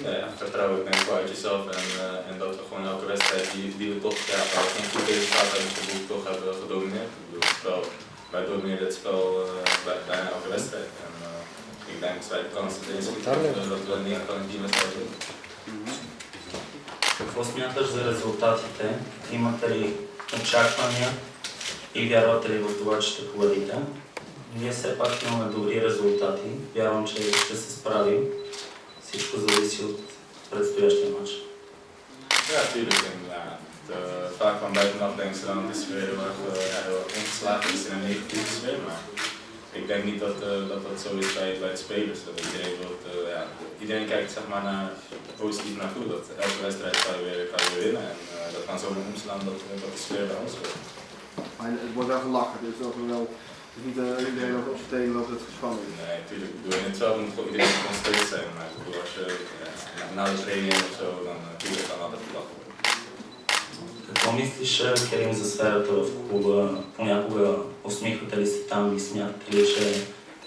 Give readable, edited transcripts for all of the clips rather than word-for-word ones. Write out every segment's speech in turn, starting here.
Ja, vertrouw ik denk ik wel uit jezelf en dat we gewoon elke wedstrijd die we toch, ja, waar we geen goed resultaat hebben geboekt, toch hebben gedomineerd. Ik bedoel, het spel, wij domineren het spel bij bijna elke wedstrijd. En ik denk dat wij de kans dat we niet gaan in die wedstrijd doen. Какво смяташ за резултатите? Имате ли очаквания и вярвате ли в това, че ще победите? Ние все пак имаме добри резултати. Вярвам, че ще се справим. Всичко зависи от предстоящия матч. Ja, tuurlijk. En, vaak van buitenaf denken ze dan dat de sfeer heel ingeslagen is in een negatieve sfeer. Maar ik denk niet dat dat zo is bij de spelers. Dat iedereen kijkt zeg maar, positief naartoe. Dat elke wedstrijd kan je weer winnen. En dat kan zomaar omslaan dat de sfeer bij ons wordt. Maar het wordt wel gelachen, dus dat we wel. Dus niet iedereen op zijn tenen loopt het gespannen is. Nee, natuurlijk. In het veld moet iedereen geconcentreerd zijn. Maar ik bedoel, als je na de training of zo, dan natuurlijk kan altijd gelachen worden. Какво мислиш, Керим, за сферата в клуба? Понякога усмихвате ли се там и смятате ли, че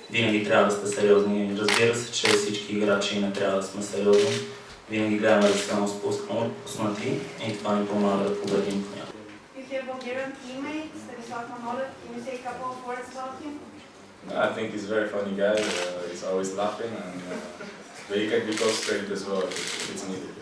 винаги трябва да сте сериозни? Разбира се, че всички играчи не трябва да сме сериозни. Винаги гледаме да сме отпуснати и това ни помага да победим понякога. With your Bulgarian teammates, that is Osman Olive, can you say a couple of words about him? I think he's a very funny guy. He's always laughing, and but he can be frustrated as well if it's needed.